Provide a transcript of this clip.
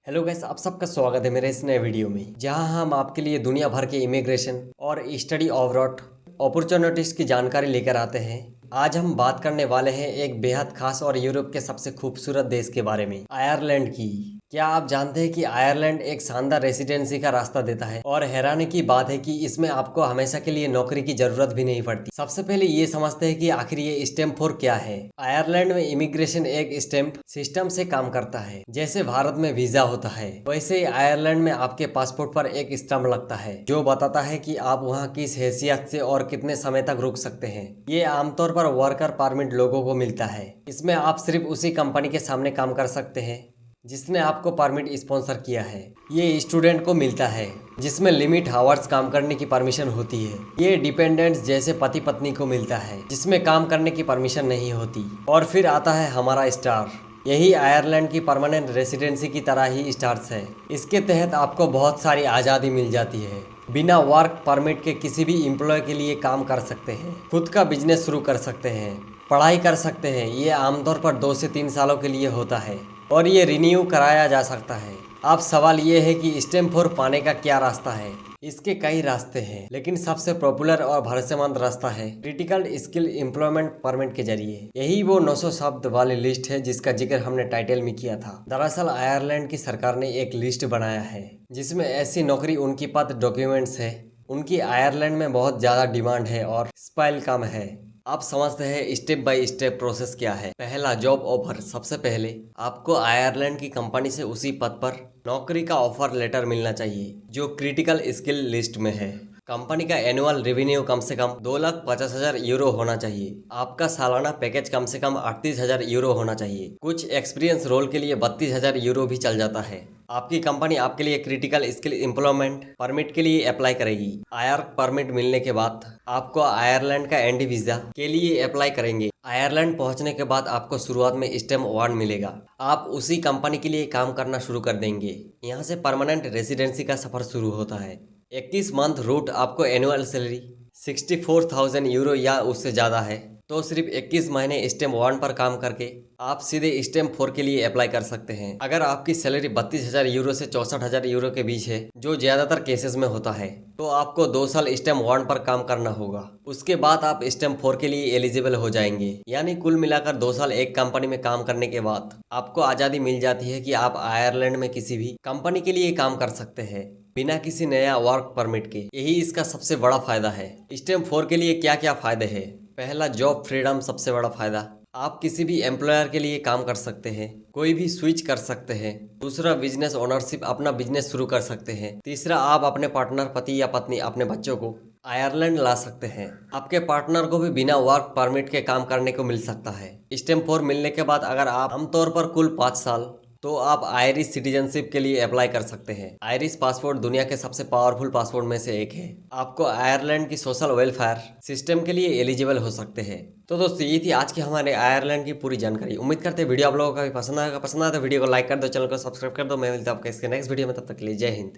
Hello guys, आप सबका स्वागत है मेरे इस नए वीडियो में, जहां हम आपके लिए दुनिया भर के इमिग्रेशन और स्टडी अब्रॉड अपॉर्चुनिटीज की जानकारी लेकर आते हैं। आज हम बात करने वाले हैं एक बेहद खास और यूरोप के सबसे खूबसूरत देश के बारे में, आयरलैंड की। क्या आप जानते हैं कि आयरलैंड एक शानदार रेसिडेंसी का रास्ता देता है और हैरानी की बात है कि इसमें आपको हमेशा के लिए नौकरी की जरूरत भी नहीं पड़ती। सबसे पहले ये समझते हैं कि आखिर ये स्टैम्प 4 क्या है। आयरलैंड में इमिग्रेशन एक स्टैम्प सिस्टम से काम करता है। जैसे भारत में वीजा होता है, वैसे ही आयरलैंड में आपके पासपोर्ट पर एक स्टैम्प लगता है जो बताता है कि आप वहाँ किस हैसियत से और कितने समय तक रुक सकते हैं। ये आमतौर पर वर्कर परमिट लोगों को मिलता है। इसमें आप सिर्फ उसी कंपनी के सामने काम कर सकते हैं जिसने आपको परमिट स्पॉन्सर किया है। ये स्टूडेंट को मिलता है जिसमें लिमिट हावर्स काम करने की परमिशन होती है। ये डिपेंडेंट्स जैसे पति पत्नी को मिलता है जिसमें काम करने की परमिशन नहीं होती। और फिर आता है हमारा स्टार। यही आयरलैंड की परमानेंट रेसिडेंसी की तरह ही स्टार्स है। इसके तहत आपको बहुत सारी आज़ादी मिल जाती है। बिना वर्क परमिट के किसी भी एम्प्लॉय के लिए काम कर सकते हैं, खुद का बिजनेस शुरू कर सकते हैं, पढ़ाई कर सकते हैं। ये आमतौर पर 2 से 3 सालों के लिए होता है और ये रिन्यू कराया जा सकता है। अब सवाल ये है कि स्टैम्प 4 पाने का क्या रास्ता है। इसके कई रास्ते हैं, लेकिन सबसे पॉपुलर और भरोसेमंद रास्ता है क्रिटिकल स्किल एम्प्लॉयमेंट परमिट के जरिए। यही वो 900 शब्द वाली लिस्ट है जिसका जिक्र हमने टाइटल में किया था। दरअसल आयरलैंड की सरकार ने एक लिस्ट बनाया है जिसमें ऐसी नौकरी, उनकी पद, डॉक्यूमेंट्स है। उनकी आयरलैंड में बहुत ज़्यादा डिमांड है और स्पाइल कम है। आप समझते हैं स्टेप बाय स्टेप प्रोसेस क्या है। पहला, जॉब ऑफर। सबसे पहले आपको आयरलैंड की कंपनी से उसी पद पर नौकरी का ऑफर लेटर मिलना चाहिए जो क्रिटिकल स्किल लिस्ट में है। कंपनी का एनुअल रेवेन्यू कम से कम 2,50,000 यूरो होना चाहिए। आपका सालाना पैकेज कम से कम 38,000 यूरो होना चाहिए। कुछ एक्सपीरियंस रोल के लिए 32,000 यूरो भी चल जाता है। आपकी कंपनी आपके लिए क्रिटिकल स्किल एम्प्लॉयमेंट परमिट के लिए अप्लाई करेगी। आयर परमिट मिलने के बाद आपको आयरलैंड का एनडी वीजा के लिए अप्लाई करेंगे। आयरलैंड पहुंचने के बाद आपको शुरुआत में स्टैम्प 1 मिलेगा। आप उसी कंपनी के लिए काम करना शुरू कर देंगे। यहाँ से परमानेंट रेसिडेंसी का सफर शुरू होता है। 21 मंथ रूट। आपको एनुअल सैलरी 64,000 यूरो या उससे ज़्यादा है तो सिर्फ 21 महीने स्टैम्प 1 पर काम करके आप सीधे स्टैम्प 4 के लिए अप्लाई कर सकते हैं। अगर आपकी सैलरी 32,000 यूरो से 64,000 यूरो के बीच है, जो ज़्यादातर केसेस में होता है, तो आपको 2 साल स्टैम्प 1 पर काम करना होगा। उसके बाद आप स्टैम्प 4 के लिए एलिजिबल हो जाएंगे। यानी कुल मिलाकर 2 साल एक कंपनी में काम करने के बाद आपको आज़ादी मिल जाती है कि आप आयरलैंड में किसी भी कंपनी के लिए काम कर सकते हैं बिना किसी नया वर्क परमिट के। यही इसका सबसे बड़ा फायदा है। स्टैम्प 4 के लिए क्या क्या फायदे हैं। पहला, जॉब फ्रीडम। सबसे बड़ा फायदा, आप किसी भी एम्प्लॉयर के लिए काम कर सकते हैं, कोई भी स्विच कर सकते हैं। दूसरा, बिजनेस ओनरशिप। अपना बिजनेस शुरू कर सकते हैं। तीसरा, आप अपने पार्टनर, पति या पत्नी, अपने बच्चों को आयरलैंड ला सकते हैं। आपके पार्टनर को भी बिना वर्क परमिट के काम करने को मिल सकता है। स्टैम्प 4 मिलने के बाद अगर आप आमतौर पर कुल 5 साल, तो आप आयरिश सिटीजनशिप के लिए अप्लाई कर सकते हैं। आयरिश पासपोर्ट दुनिया के सबसे पावरफुल पासपोर्ट में से एक है। आपको आयरलैंड की सोशल वेलफेयर सिस्टम के लिए एलिजिबल हो सकते हैं। तो दोस्तों, ये थी आज की हमारे आयरलैंड की पूरी जानकारी। उम्मीद करते हैं वीडियो आप लोगों का भी पसंद आएगा। पसंद आया तो वीडियो को लाइक कर दो, चैनल को सब्सक्राइब कर दो। मैं मिलता हूं आपके इसके नेक्स्ट वीडियो में। तब तक के लिए जय हिंद।